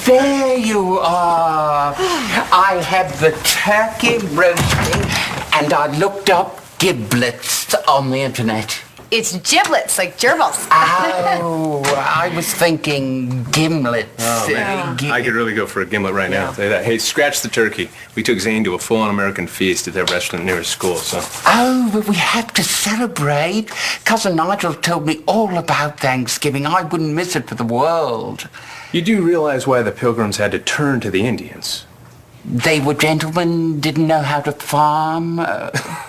There you are. I have the turkey roasting, and I looked up giblets on the internet. It's giblets, like gerbils. Oh, I was thinking gimlets. Oh, man. I could really go for a gimlet right now. I'll tell you that. Hey, scratch the turkey. We took Zane to a full-on American feast at their restaurant near his school, so... Oh, but we have to celebrate. Cousin Nigel told me all about Thanksgiving. I wouldn't miss it for the world. You do realize why the Pilgrims had to turn to the Indians? They were gentlemen, didn't know how to farm.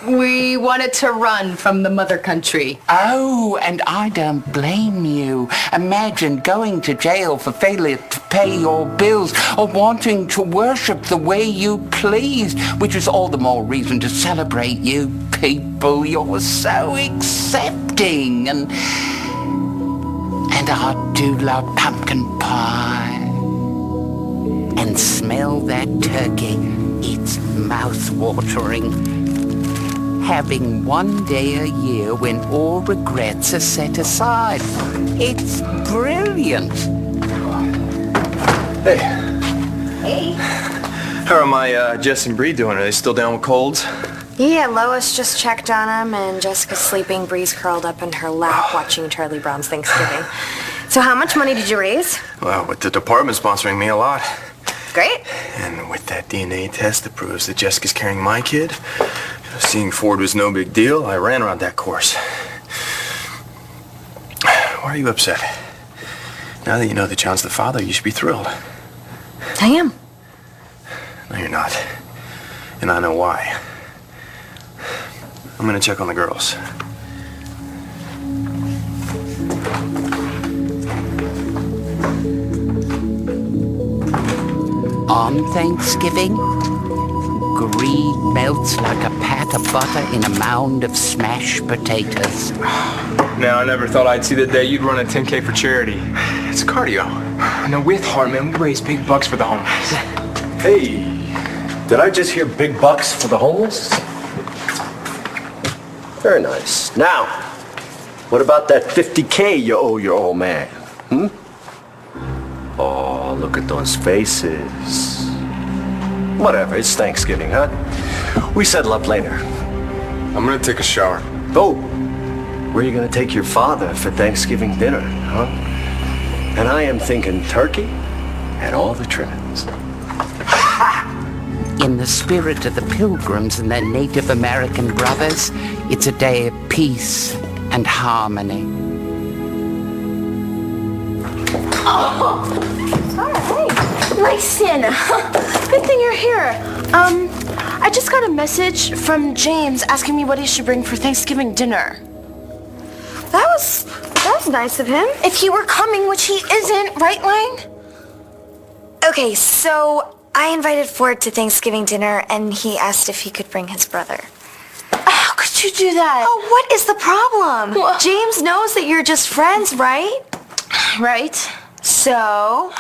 We wanted to run from the mother country. Oh, and I don't blame you. Imagine going to jail for failure to pay your bills or wanting to worship the way you pleased, which is all the more reason to celebrate you people. You're so accepting. And I do love pumpkin pie. And smell that turkey. It's mouth-watering. Having one day a year when all regrets are set aside. It's brilliant. Hey. Hey. How are my Jess and Bree doing? Are they still down with colds? Yeah, Lois just checked on him, and Jessica's sleeping. Bree's curled up in her lap watching Charlie Brown's Thanksgiving. So how much money did you raise? Well, with the department sponsoring me a lot. Great. And with that DNA test that proves that Jessica's carrying my kid, seeing Ford was no big deal, I ran around that course. Why are you upset? Now that you know that John's the father, you should be thrilled. I am. No, you're not. And I know why. I'm gonna check on the girls. On Thanksgiving, greed melts like a pat of butter in a mound of smashed potatoes. Now, I never thought I'd see the day you'd run a 10K for charity. It's cardio. Now, with heart, man, we raise big bucks for the homeless. Hey, did I just hear big bucks for the homeless? Very nice. Now, what about that 50K you owe your old man? Oh, look at those faces. Whatever, it's Thanksgiving, huh? We settle up later. I'm gonna take a shower. Oh, where are you gonna take your father for Thanksgiving dinner, huh? And I am thinking turkey and all the trimmings. In the spirit of the Pilgrims and their Native American brothers, it's a day of peace and harmony. Oh, sorry. Lysin, good thing you're here. I just got a message from James asking me what he should bring for Thanksgiving dinner. That was nice of him. If he were coming, which he isn't, right, Lang? Okay, so I invited Ford to Thanksgiving dinner, and he asked if he could bring his brother. How could you do that? Oh, what is the problem? Well, James knows that you're just friends, right? right. So,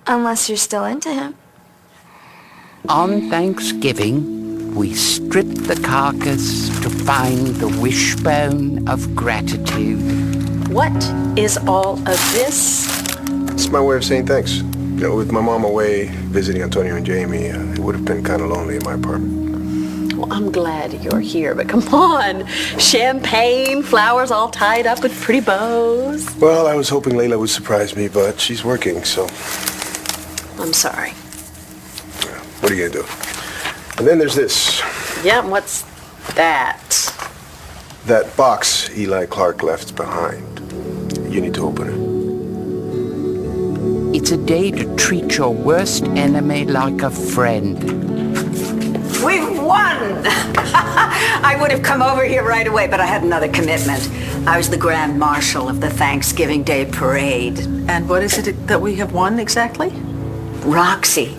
unless you're still into him. On Thanksgiving, we strip the carcass to find the wishbone of gratitude. What is all of this? It's my way of saying thanks. You know, with my mom away visiting Antonio and Jamie, it would have been kind of lonely in my apartment. Well, I'm glad you're here, but come on. Champagne, flowers all tied up with pretty bows. Well, I was hoping Layla would surprise me, but she's working, so... I'm sorry. Yeah, what are you gonna do? And then there's this. Yeah, what's that? That box Eli Clark left behind. You need to open it. It's a day to treat your worst enemy like a friend. We've won! I would have come over here right away, but I had another commitment. I was the Grand Marshal of the Thanksgiving Day Parade. And what is it that we have won exactly? Roxy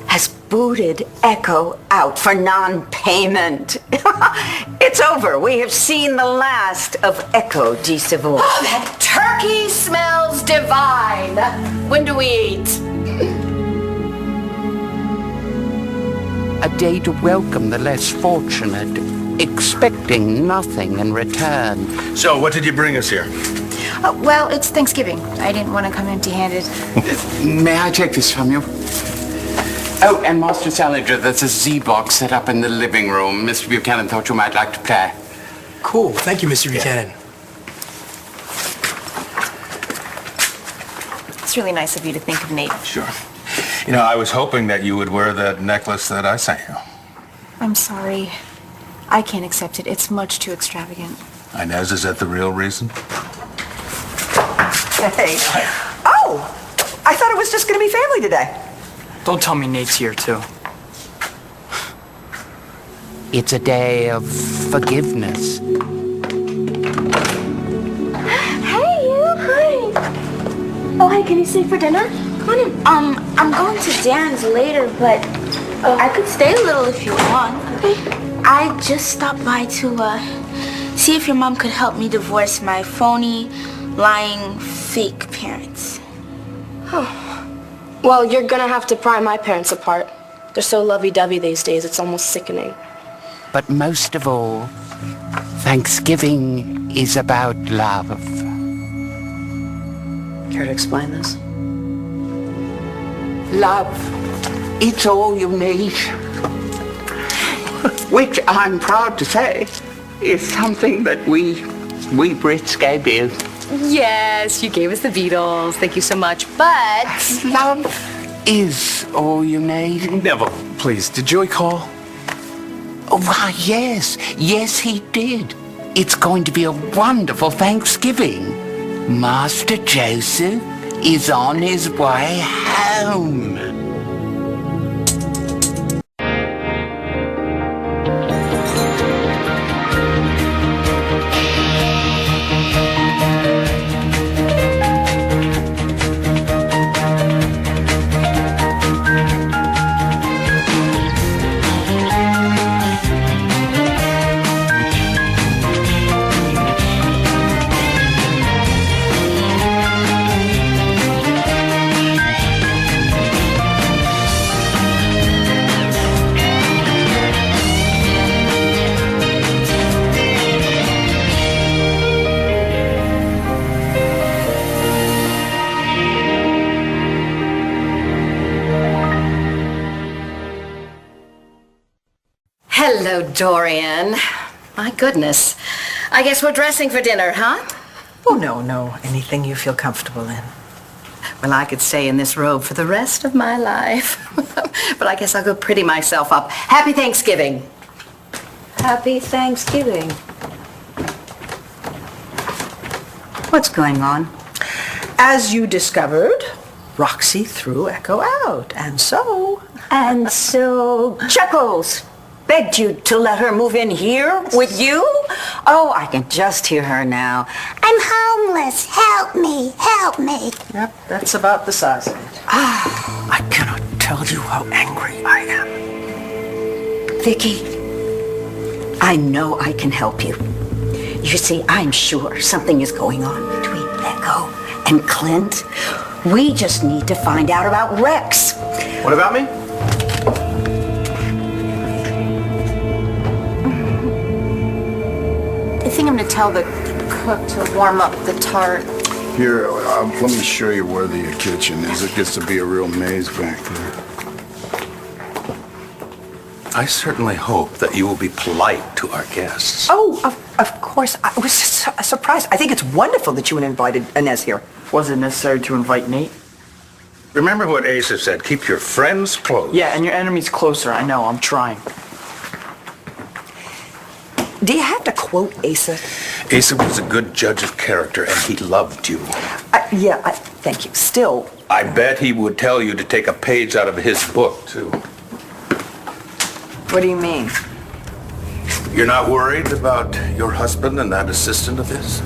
has booted Echo out for non-payment. It's over. We have seen the last of Echo de Savoy. Oh, that turkey smells divine. When do we eat? A day to welcome the less fortunate, expecting nothing in return. So, what did you bring us here? Oh, well, it's Thanksgiving. I didn't want to come empty-handed. May I take this from you? Oh, and Master Salinger, there's a Z-box set up in the living room. Mr. Buchanan thought you might like to play. Cool. Thank you, Mr. Buchanan. It's really nice of you to think of Nate. Sure. You know, I was hoping that you would wear that necklace that I sent you. I'm sorry. I can't accept it. It's much too extravagant. Inez, is that the real reason? Hey. Oh! I thought it was just going to be family today. Don't tell me Nate's here, too. It's a day of forgiveness. Hey, you. Hi. Oh, hi. Can you stay for dinner? Come on in. I'm going to Dan's later, but I could stay a little if you want. Okay. I just stopped by to see if your mom could help me divorce my phony, lying, fake parents. Oh. Well, you're gonna have to pry my parents apart. They're so lovey-dovey these days, it's almost sickening. But most of all, Thanksgiving is about love. Care to explain this? Love. It's all you need. Which I'm proud to say is something that we Brits gave you. Yes, you gave us the Beatles. Thank you so much. But love is all you need. Neville, please, did Joey call? Oh, why, yes. Yes, he did. It's going to be a wonderful Thanksgiving. Master Joseph is on his way home. hello, Dorian. My goodness. I guess we're dressing for dinner, huh? Oh, no. Anything you feel comfortable in. Well, I could stay in this robe for the rest of my life. But I guess I'll go pretty myself up. Happy Thanksgiving. Happy Thanksgiving. What's going on? As you discovered, Roxy threw Echo out, and so... Chuckles begged you to let her move in here with you? Oh, I can just hear her now. I'm homeless. Help me. Help me. Yep, that's about the size of it. I cannot tell you how angry I am. Vicky, I know I can help you. You see, I'm sure something is going on between Echo and Clint. We just need to find out about Rex. What about me? I think I'm gonna tell the cook to warm up the tart. Here, let me show you where the kitchen is. It gets to be a real maze back there. I certainly hope that you will be polite to our guests. Oh, of course. I was just surprised. I think it's wonderful that you invited Inez here. Was it necessary to invite Nate? Remember what Asa said, keep your friends close. Yeah, and your enemies closer. I know, I'm trying. Do you have to quote Asa? Asa was a good judge of character, and he loved you. Thank you. Still... I bet he would tell you to take a page out of his book, too. What do you mean? You're not worried about your husband and that assistant of his?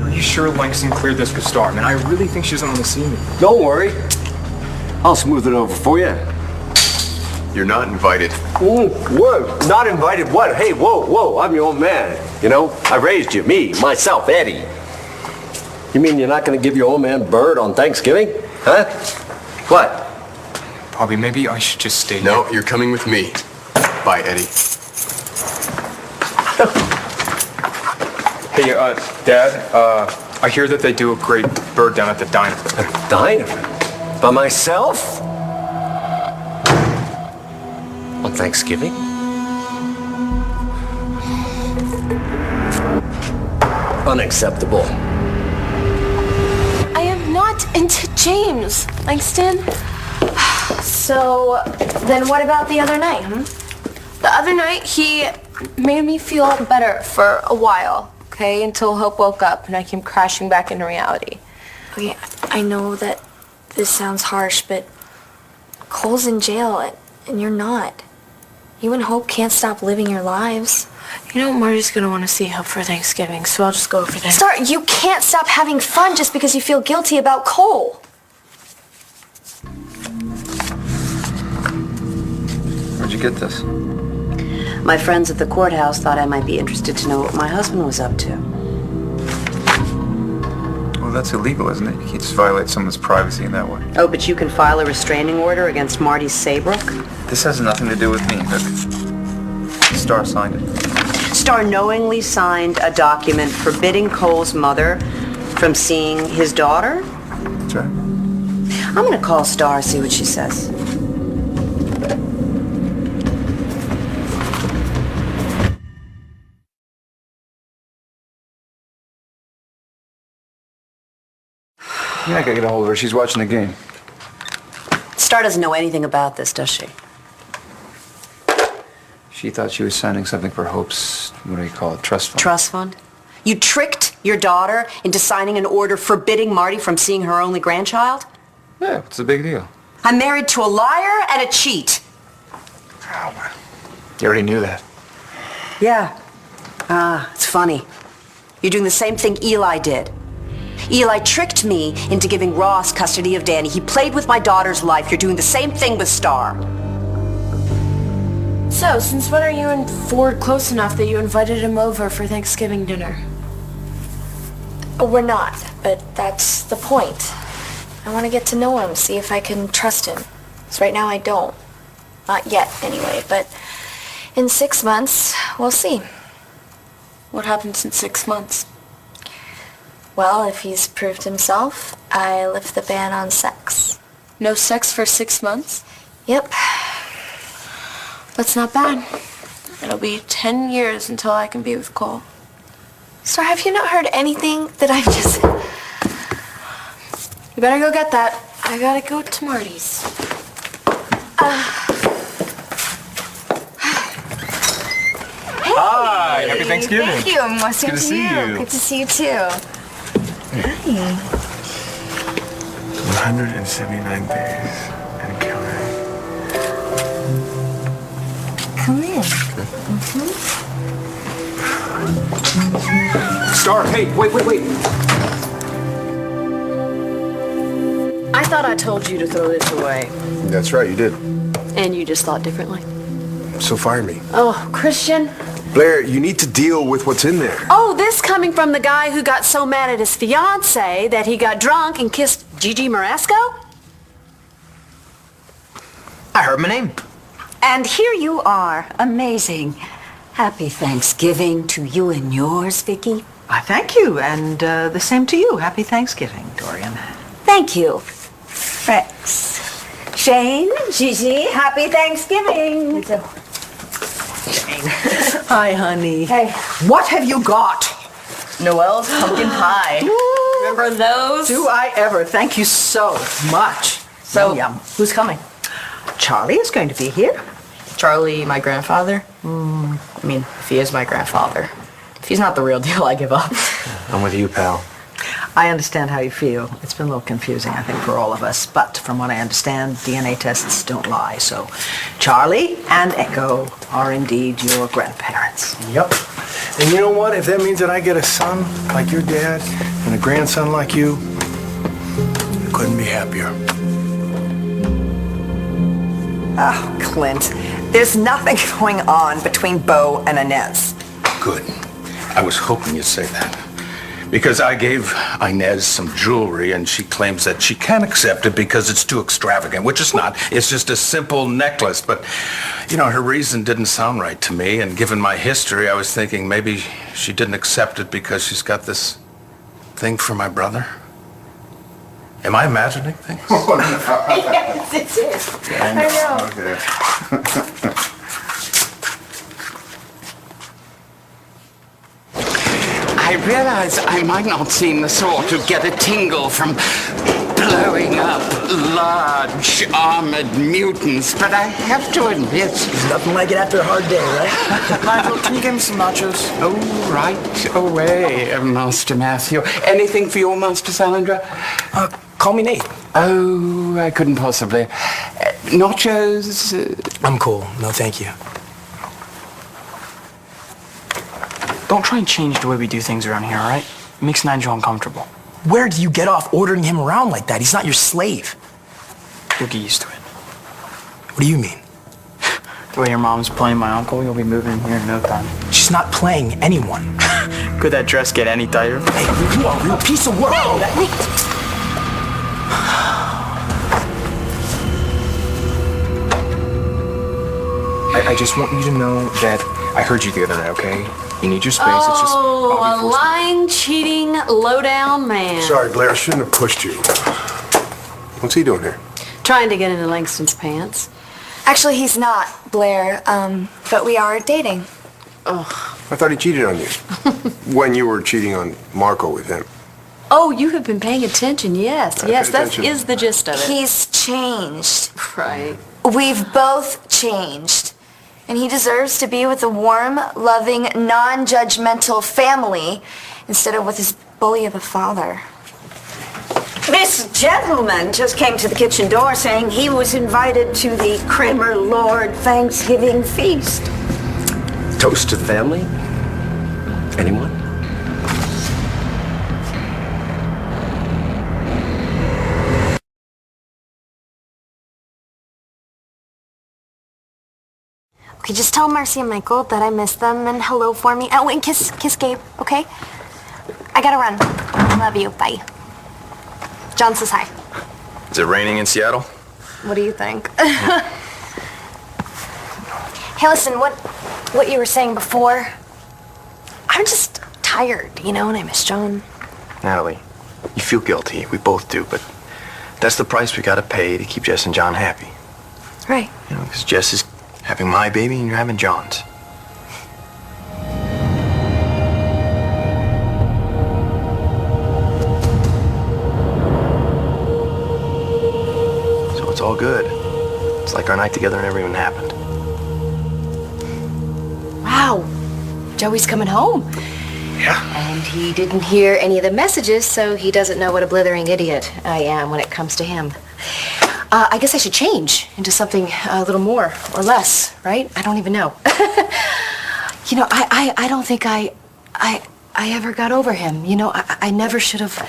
Are you sure Langston cleared this with Star? Man, I really think she doesn't want to see me. Don't worry. I'll smooth it over for you. You're not invited. What? Not invited what? Hey, whoa, I'm your own man. You know, I raised you, myself, Eddie. You mean you're not going to give your old man Bird on Thanksgiving? Huh? What? Bobby, maybe I should just stay No, here. you're coming with me. Bye, Eddie. Hey, Dad, I hear that they do a great bird down at the diner. Diner? By myself? On Thanksgiving? Unacceptable. I am not into James, Langston. So, then what about the other night, The other night, he made me feel better for a while, okay? Until Hope woke up and I came crashing back into reality. Okay, I know that this sounds harsh, but Cole's in jail and you're not. You and Hope can't stop living your lives. You know, Marty's gonna want to see Hope for Thanksgiving, so I'll just go over there. Star, you can't stop having fun just because you feel guilty about Cole. Where'd you get this? My friends at the courthouse thought I might be interested to know what my husband was up to. Well, that's illegal, isn't it? You can't just violate someone's privacy in that way. Oh, but you can file a restraining order against Marty Saybrook? This has nothing to do with me, but Star signed it. Star knowingly signed a document forbidding Cole's mother from seeing his daughter? That's right. I'm gonna call Star, see what she says. You're not gonna get a hold of her. She's watching the game. Star doesn't know anything about this, does she? She thought she was signing something for Hope's, what do you call it, trust fund. Trust fund? You tricked your daughter into signing an order forbidding Marty from seeing her only grandchild? Yeah, what's the big deal? I'm married to a liar and a cheat. Oh, man. You already knew that. Yeah. It's funny. You're doing the same thing Eli did. Eli tricked me into giving Ross custody of Danny. He played with my daughter's life. You're doing the same thing with Star. So, since when are you and Ford close enough that you invited him over for Thanksgiving dinner? We're not, but that's the point. I want to get to know him, see if I can trust him. Because right now I don't. Not yet, anyway, but in 6 months, we'll see. What happens in 6 months? Well, if he's proved himself, I lift the ban on sex. No sex for 6 months? Yep. That's not bad. It'll be 10 years until I can be with Cole. Star, have you not heard anything that I've just... You better go get that. I gotta go to Marty's. Hi, happy Thanksgiving. Thank you. I'm Good to see you. Good to see you, too. Hi. 179 days and counting. Come in. Star, hey, wait. I thought I told you to throw this away. That's right, you did. And you just thought differently. So fire me. Oh, Christian. Blair, you need to deal with what's in there. Oh, this coming from the guy who got so mad at his fiancée that he got drunk and kissed Gigi Moresco? I heard my name. And here you are. Amazing. Happy Thanksgiving to you and yours, Vicky. I thank you, and the same to you. Happy Thanksgiving, Dorian. Thank you. Rex. Shane, Gigi, happy Thanksgiving. Hi, honey. Hey. What have you got? Noel's pumpkin pie. Remember those? Do I ever? Thank you so much. So, Yum. who's coming? Charlie is going to be here. Charlie, my grandfather? I mean, if he is my grandfather. If he's not the real deal, I give up. I'm with you, pal. I understand how you feel. It's been a little confusing, I think, for all of us. But from what I understand, DNA tests don't lie. So Charlie and Echo are indeed your grandparents. Yep. And you know what? If that means that I get a son like your dad and a grandson like you, I couldn't be happier. Oh, Clint, there's nothing going on between Bo and Inez. Good. I was hoping you'd say that. Because I gave Inez some jewelry and she claims that she can't accept it because it's too extravagant, which it's not. It's just a simple necklace. But, you know, her reason didn't sound right to me. And given my history, I was thinking maybe she didn't accept it because she's got this thing for my brother. Am I imagining things? Yes, it is. I know. Okay. I realize I might not seem the sort to get a tingle from blowing up large armored mutants, but I have to admit... There's nothing like it after a hard day, right? Nigel, can you give me some nachos? Oh, right away, Master Matthew. Anything for you, Master Sandra? Call me Nate. Oh, I couldn't possibly. Nachos? I'm cool. No, thank you. Don't try and change the way we do things around here, all right? It makes Nigel uncomfortable. Where do you get off ordering him around like that? He's not your slave. You'll get used to it. What do you mean? The way your mom's playing my uncle, you'll be moving in here in no time. She's not playing anyone. Could that dress get any tighter? Hey, you are a real piece of work. I just want you to know that I heard you the other night, okay? You need your space. It's just... Oh, a lying, cheating, low-down man. Sorry, Blair, I shouldn't have pushed you. What's he doing here? Trying to get into Langston's pants. Actually, he's not, Blair, but we are dating. Ugh. I thought he cheated on you. When you were cheating on Marco with him. Oh, you have been paying attention, yes. Yes, that is the gist of it. He's changed. Right. We've both changed. And he deserves to be with a warm, loving, non-judgmental family instead of with his bully of a father. This gentleman just came to the kitchen door saying he was invited to the Kramer Lord Thanksgiving feast. Toast to the family? Anyone? Okay, just tell Marcy and Michael that I miss them and hello for me. Oh, and kiss Gabe, okay? I gotta run. Love you. Bye. John says hi. Is it raining in Seattle? What do you think? Hey, listen, what you were saying before, I'm just tired, you know, and I miss John. Natalie, you feel guilty. We both do, but that's the price we gotta pay to keep Jess and John happy. Right. You know, because Jess is having my baby and you're having John's. So it's all good. It's like our night together never even happened. Wow. Joey's coming home. Yeah. And he didn't hear any of the messages, so he doesn't know what a blithering idiot I am when it comes to him. I guess I should change into something a little more or less, right? I don't even know. You know, I don't think I ever got over him. You know, I never should have.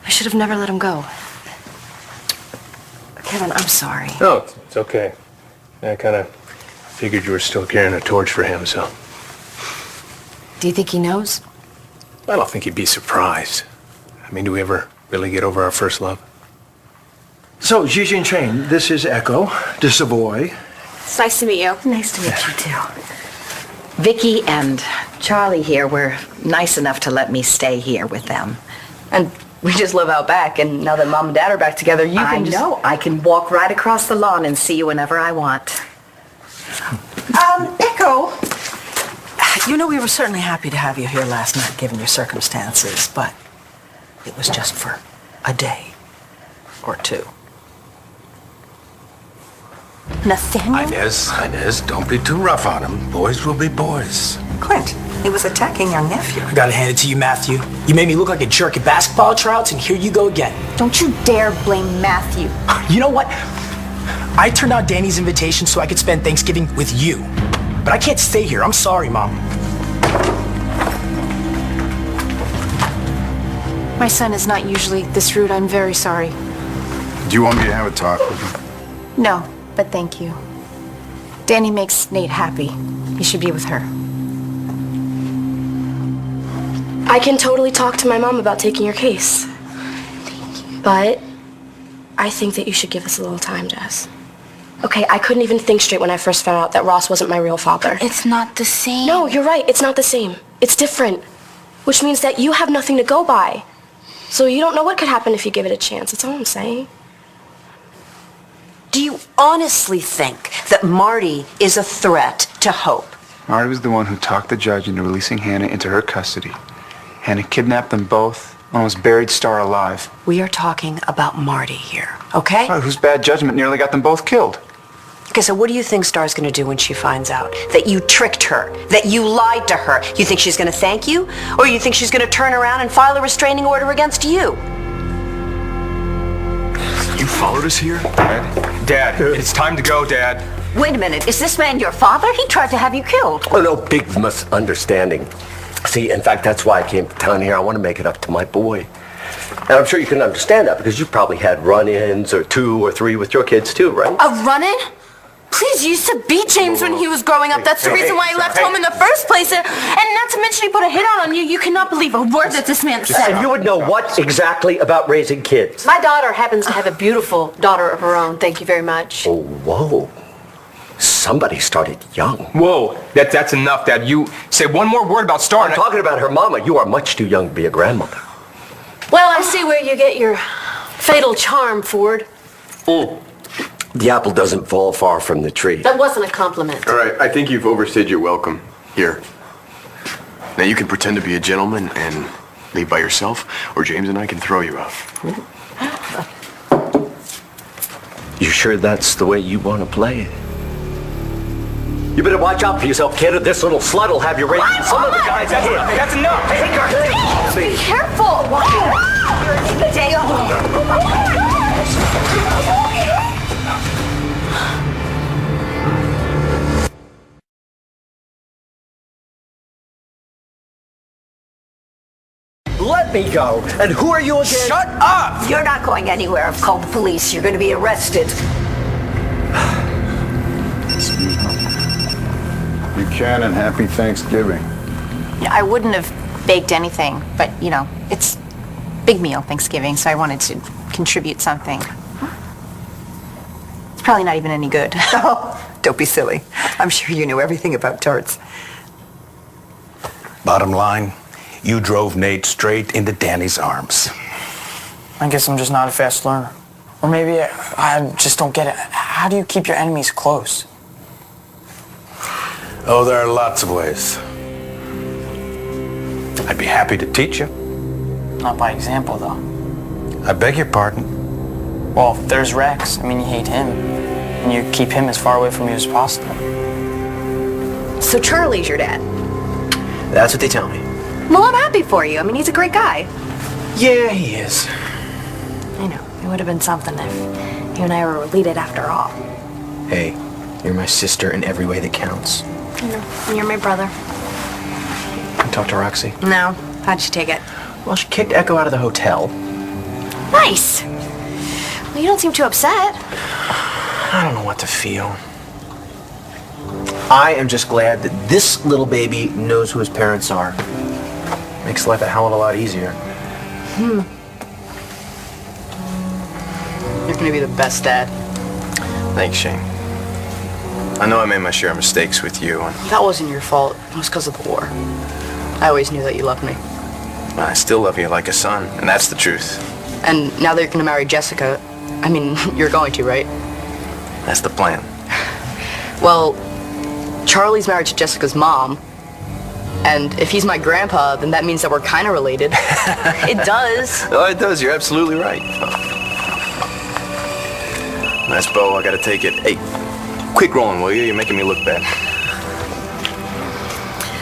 I should have never let him go. Kevin, I'm sorry. No, it's okay. I kind of figured you were still carrying a torch for him, so. Do you think he knows? I don't think he'd be surprised. I mean, do we ever really get over our first love? So, Gigi and Shane, this is Echo, de Savoy. It's nice to meet you. Nice to meet you, too. Vicky and Charlie here were nice enough to let me stay here with them. And we just live out back, and now that Mom and Dad are back together, you can just... I know. I can walk right across the lawn and see you whenever I want. Echo, you know we were certainly happy to have you here last night, given your circumstances, but it was just for a day or two. Nathaniel? Inez, don't be too rough on him. Boys will be boys. Clint, he was attacking your nephew. I gotta hand it to you, Matthew. You made me look like a jerk at basketball tryouts, and here you go again. Don't you dare blame Matthew. You know what? I turned down Danny's invitation so I could spend Thanksgiving with you. But I can't stay here. I'm sorry, Mom. My son is not usually this rude. I'm very sorry. Do you want me to have a talk with him? No, but thank you. Danny makes Nate happy. He should be with her. I can totally talk to my mom about taking your case. But I think that you should give us a little time, Jess. Okay, I couldn't even think straight when I first found out that Ross wasn't my real father. It's not the same. No, you're right. It's not the same. It's different. Which means that you have nothing to go by. So you don't know what could happen if you give it a chance. That's all I'm saying. Do you honestly think that Marty is a threat to Hope? Marty was the one who talked the judge into releasing Hannah into her custody. Hannah kidnapped them both, almost buried Star alive. We are talking about Marty here, okay? Whose bad judgment nearly got them both killed. Okay, so what do you think Star's gonna do when she finds out that you tricked her, that you lied to her? You think she's gonna thank you? Or you think she's gonna turn around and file a restraining order against you? You followed us here? Dad, it's time to go, Dad. Wait a minute, is this man your father? He tried to have you killed. Oh, no big misunderstanding. See, in fact, that's why I came to town here. I want to make it up to my boy. And I'm sure you can understand that because you probably had run-ins or 2 or 3 with your kids too, right? A run-in? Please, you used to beat James when he was growing up. That's the reason why he left home in the first place. And not to mention he put a hit on you. You cannot believe a word that this man said. And you would know what exactly about raising kids? My daughter happens to have a beautiful daughter of her own. Thank you very much. Oh, whoa. Somebody started young. Whoa, that's enough, Dad. You say one more word about Star. I'm talking about her mama. You are much too young to be a grandmother. Well, I see where you get your fatal charm, Ford. The apple doesn't fall far from the tree. That wasn't a compliment. All right, I think you've overstayed your welcome. Here. Now you can pretend to be a gentleman and leave by yourself, or James and I can throw you out. You sure that's the way you want to play it? You better watch out for yourself, kid, or this little slut will have you raising some of the guys out here. That's enough. Hey, girl. Be careful. Let me go. And who are you again? Shut up! You're not going anywhere. I've called the police. You're going to be arrested. Buchanan, happy Thanksgiving. I wouldn't have baked anything, but, you know, it's big meal Thanksgiving, so I wanted to contribute something. It's probably not even any good. Oh, don't be silly. I'm sure you know everything about tarts. Bottom line, you drove Nate straight into Danny's arms. I guess I'm just not a fast learner. Or maybe I just don't get it. How do you keep your enemies close? Oh, there are lots of ways. I'd be happy to teach you. Not by example, though. I beg your pardon? Well, there's Rex. I mean, you hate him. And you keep him as far away from you as possible. So Charlie's your dad? That's what they tell me. Well, I'm happy for you. I mean, he's a great guy. Yeah, he is. I know. It would have been something if you and I were related after all. Hey, you're my sister in every way that counts. I know. And you're my brother. Can you talk to Roxy? No. How'd she take it? Well, she kicked Echo out of the hotel. Nice. Well, you don't seem too upset. I don't know what to feel. I am just glad that this little baby knows who his parents are. Makes life a hell of a lot easier. You're gonna be the best dad. Thanks, Shane. I know I made my share of mistakes with you, and That wasn't your fault. It was because of the war. I always knew that you loved me. I still love you like a son, and that's the truth. And now that you're gonna marry Jessica, I mean, you're going to, right? That's the plan. Well, Charlie's married to Jessica's mom. And if he's my grandpa, then that means that we're kind of related. It does. Oh, it does. You're absolutely right. Nice bow. I gotta take it. Hey, quick rolling, will you? You're making me look bad.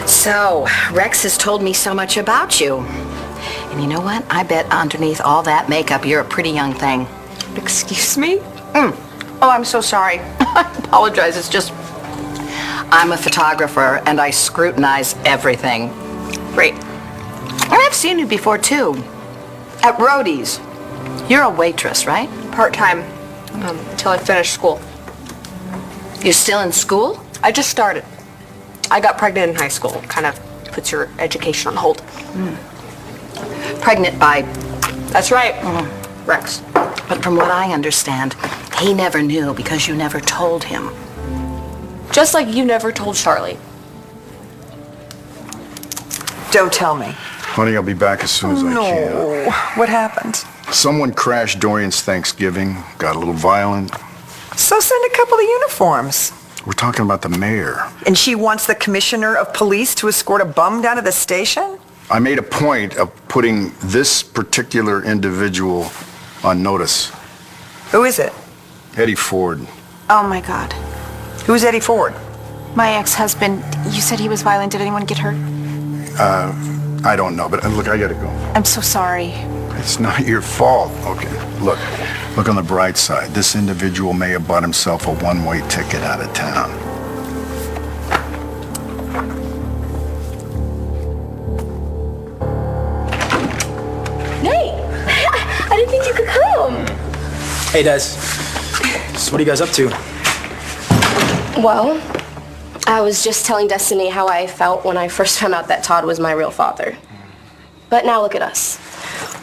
So, Rex has told me so much about you. And you know what? I bet underneath all that makeup, you're a pretty young thing. Excuse me? Oh, I'm so sorry. I apologize. It's just... I'm a photographer, and I scrutinize everything. Great. And I've seen you before, too. At Rhodey's. You're a waitress, right? Part-time. Until I finish school. You're still in school? I just started. I got pregnant in high school. Kind of puts your education on hold. pregnant by, That's right. Rex. But from what I understand, he never knew because you never told him. Just like you never told Charlie. Don't tell me. Honey, I'll be back as soon as I can. What happened? Someone crashed Dorian's Thanksgiving, got a little violent. So send a couple of uniforms. We're talking about the mayor. And she wants the commissioner of police to escort a bum down to the station? I made a point of putting this particular individual on notice. Who is it? Eddie Ford. Oh my God. Who's Eddie Ford? My ex-husband, you said he was violent. Did anyone get hurt? I don't know, but look, I gotta go. I'm so sorry. It's not your fault. Okay, look on the bright side. This individual may have bought himself a one-way ticket out of town. Nate! I didn't think you could come. Hey, Des. So what are you guys up to? Well, I was just telling Destiny how I felt when I first found out that Todd was my real father. But now look at us.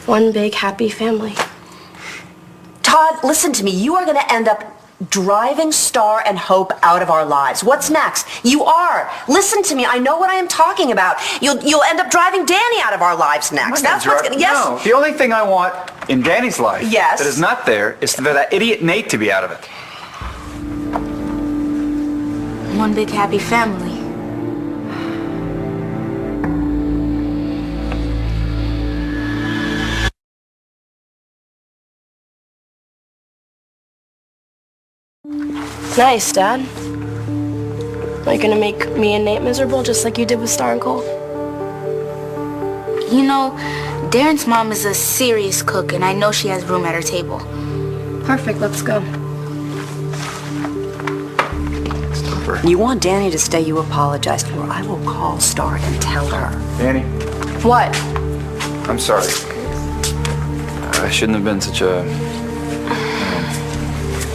One big happy family. Todd, listen to me. You are going to end up driving Star and Hope out of our lives. What's next? You are. Listen to me. I know what I am talking about. You'll end up driving Danny out of our lives next. That's what's going to... Yes. No, the only thing I want in Danny's life Yes. that is not there is for that idiot Nate to be out of it. One big happy family. Nice, Dad. Are you gonna make me and Nate miserable just like you did with Star and Cole? You know, Darren's mom is a serious cook, and I know she has room at her table. Perfect, let's go. You want Danny to stay, you apologize, or I will call Star and tell her. Danny, What? I'm sorry. I shouldn't have been such a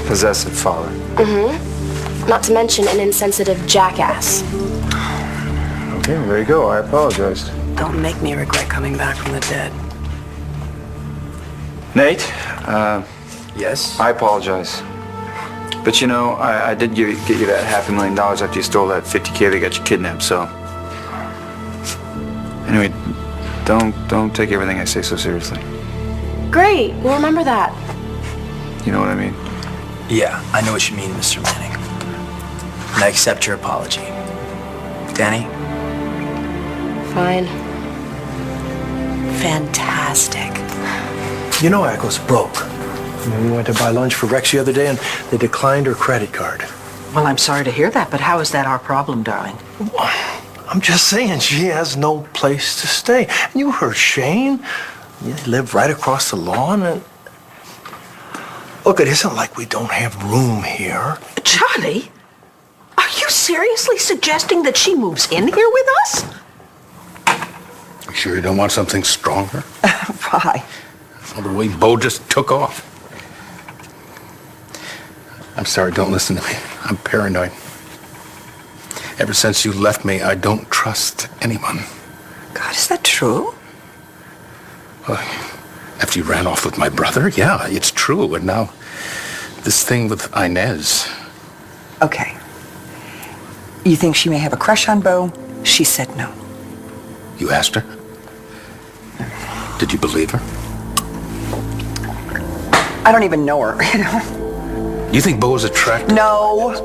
possessive father. Mm-hmm. Not to mention an insensitive jackass. Okay, well, there you go. I apologize. Don't make me regret coming back from the dead. Nate, Yes? I apologize. But you know, I did get you that $500,000 after you stole that $50K that got you kidnapped, so. Anyway, don't take everything I say so seriously. Great, we'll remember that. You know what I mean? Yeah, I know what you mean, Mr. Manning. And I accept your apology. Danny? Fine. Fantastic. You know Echo's broke. We went to buy lunch for Rex the other day and they declined her credit card. Well, I'm sorry to hear that, but how is that our problem, darling? I'm just saying, she has no place to stay. And you heard Shane. They live right across the lawn and... Look, it isn't like we don't have room here. Charlie, are you seriously suggesting that she moves in here with us? You sure you don't want something stronger? Why? Well, the way Bo just took off. I'm sorry, don't listen to me. I'm paranoid. Ever since you left me, I don't trust anyone. God, is that true? Well, after you ran off with my brother, yeah, it's true. And now, this thing with Inez. Okay. You think she may have a crush on Bo? She said no. You asked her? Did you believe her? I don't even know her, you know? You think Bo is attractive? No.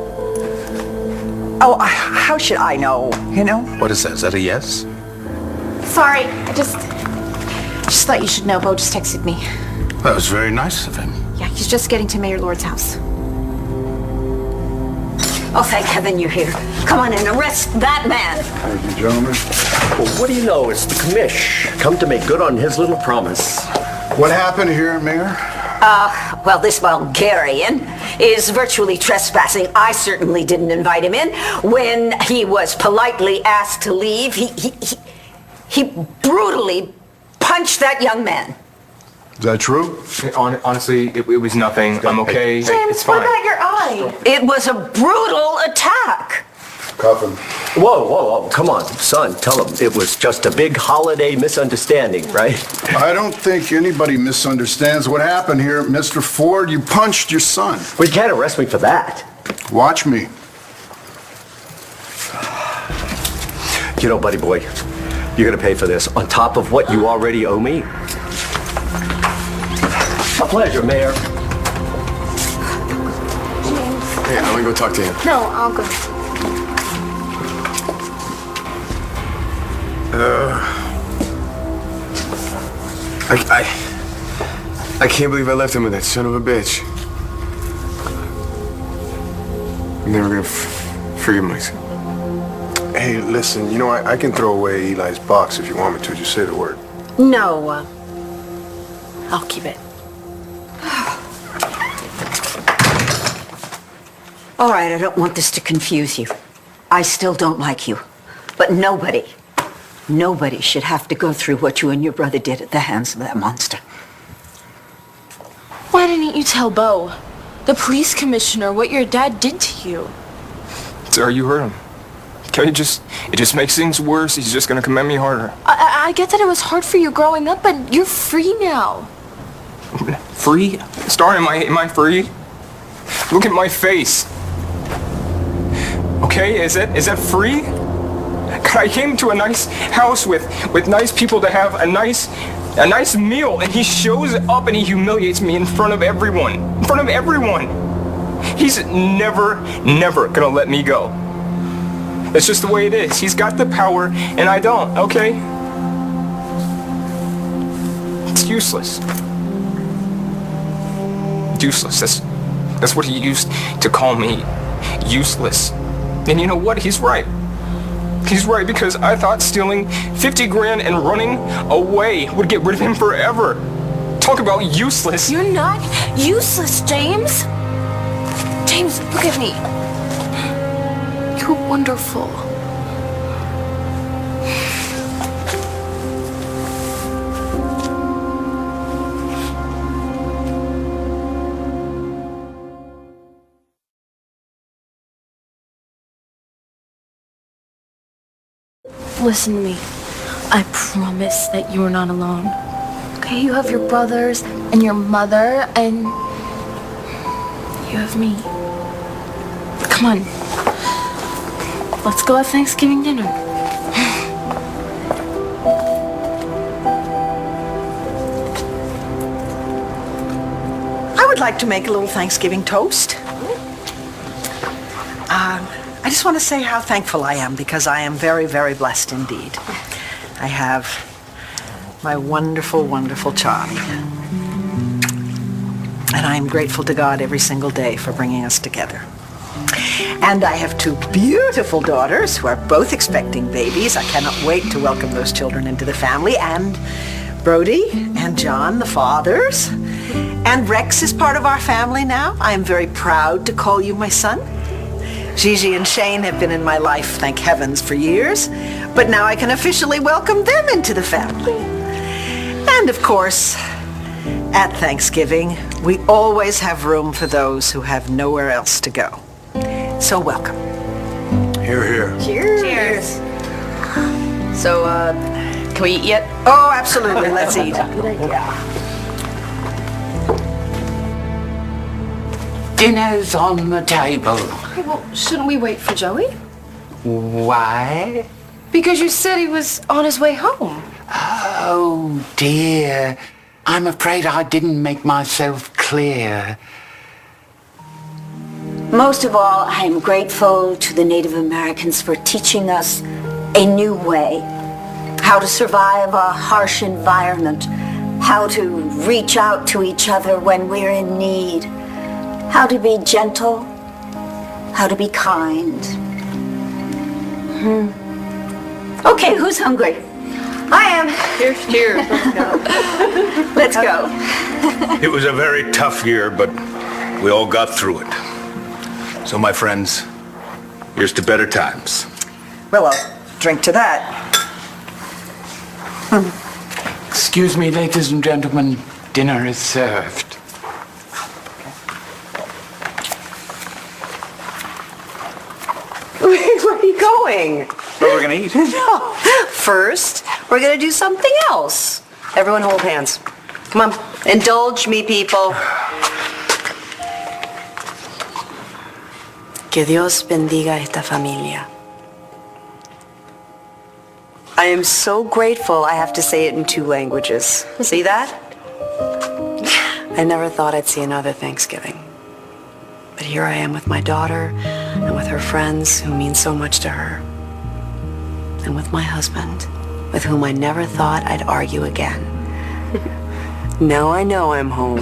Oh, how should I know, you know? What is that? Is that a yes? Sorry, I just thought you should know. Bo just texted me. That was very nice of him. Yeah, he's just getting to Mayor Lord's house. Oh, thank heaven you're here. Come on and arrest that man. Thank you, gentlemen. Well, what do you know? It's the commish. Come to make good on his little promise. What happened here, Mayor? Well, this Bulgarian is virtually trespassing. I certainly didn't invite him in. When he was politely asked to leave, he brutally punched that young man. Is that true? Honestly, it was nothing. I'm okay. James, It's fine. what about your eye? It was a brutal attack. Cuff him. Whoa, whoa, whoa, come on, son, tell him it was just a big holiday misunderstanding, right? I don't think anybody misunderstands what happened here. Mr. Ford, you punched your son. Well, you can't arrest me for that. Watch me. You know, buddy boy, you're gonna pay for this on top of what you already owe me. A pleasure, Mayor. Hey, I'm gonna go talk to him. No, I'll go. I can't believe I left him with that son of a bitch. I'm never gonna forgive myself. Hey, listen, you know, I can throw away Eli's box if you want me to. Just say the word. No, I'll keep it. All right, I don't want this to confuse you. I still don't like you. But nobody should have to go through what you and your brother did at the hands of that monster. Why didn't you tell Bo, the police commissioner, what your dad did to you? Sarah, you heard him. Okay, it just makes things worse. He's just gonna come at me harder. I get that it was hard for you growing up, but you're free now. Free? Star, am I free? Look at my face. Okay, is that free? God, I came to a nice house with nice people to have a nice meal, and he shows up and he humiliates me in front of everyone. In front of everyone. He's never gonna let me go. That's just the way it is. He's got the power, and I don't, okay? It's useless. Useless. That's what he used to call me. Useless. And you know what? He's right. He's right, because I thought stealing 50 grand and running away would get rid of him forever. Talk about useless. You're not useless, James. James, look at me. You're wonderful. Listen to me. I promise that you're not alone. Okay, you have your brothers and your mother, and you have me. Come on. Let's go have Thanksgiving dinner. I would like to make a little Thanksgiving toast. I just want to say how thankful I am, because I am very, very blessed indeed. I have my wonderful, wonderful Charlie. And I am grateful to God every single day for bringing us together. And I have two beautiful daughters who are both expecting babies. I cannot wait to welcome those children into the family. And Brody and John, the fathers. And Rex is part of our family now. I am very proud to call you my son. Gigi and Shane have been in my life, thank heavens, for years. But now I can officially welcome them into the family. And of course, at Thanksgiving, we always have room for those who have nowhere else to go. So welcome. Here, here. Cheers. Cheers. So, can we eat yet? Oh, absolutely. Let's eat. Good idea. Dinner's on the table. Well, shouldn't we wait for Joey? Why? Because you said he was on his way home. Oh, dear. I'm afraid I didn't make myself clear. Most of all, I am grateful to the Native Americans for teaching us a new way, how to survive a harsh environment, how to reach out to each other when we're in need, how to be gentle, how to be kind. Okay, who's hungry? I am. Cheers. Let's go. It was a very tough year, but we all got through it. So, my friends, here's to better times. Well, I'll drink to that. Excuse me, ladies and gentlemen. Dinner is served. Wait. are you going? Where we're gonna eat? No. First, we're gonna do something else. Everyone hold hands. Come on, indulge me, people. Que Dios bendiga esta familia. I am so grateful I have to say it in 2 languages. See that? I never thought I'd see another Thanksgiving. But here I am with my daughter and with her friends who mean so much to her. And with my husband, with whom I never thought I'd argue again. Now I know I'm home.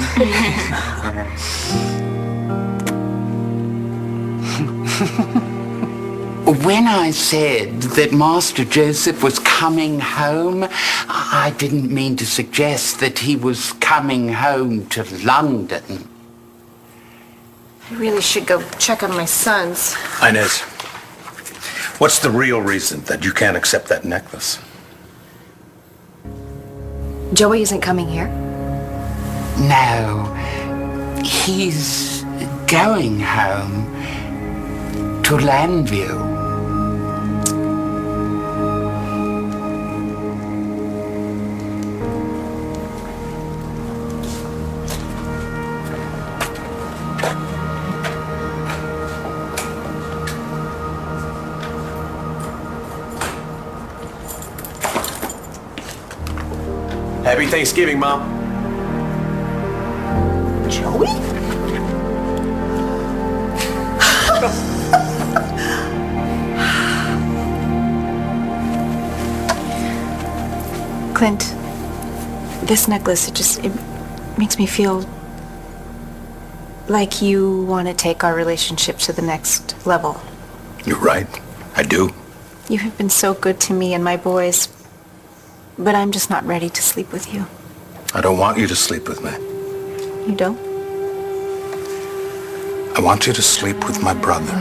When I said that Master Joseph was coming home, I didn't mean to suggest that he was coming home to London. I really should go check on my sons. Inez, what's the real reason that you can't accept that necklace? Joey isn't coming here. No, he's going home to Landview. Happy Thanksgiving, Mom. Joey? Clint, this necklace, it makes me feel like you want to take our relationship to the next level. You're right. I do. You have been so good to me and my boys, but I'm just not ready to sleep with you. I don't want you to sleep with me. You don't? I want you to sleep with my brother.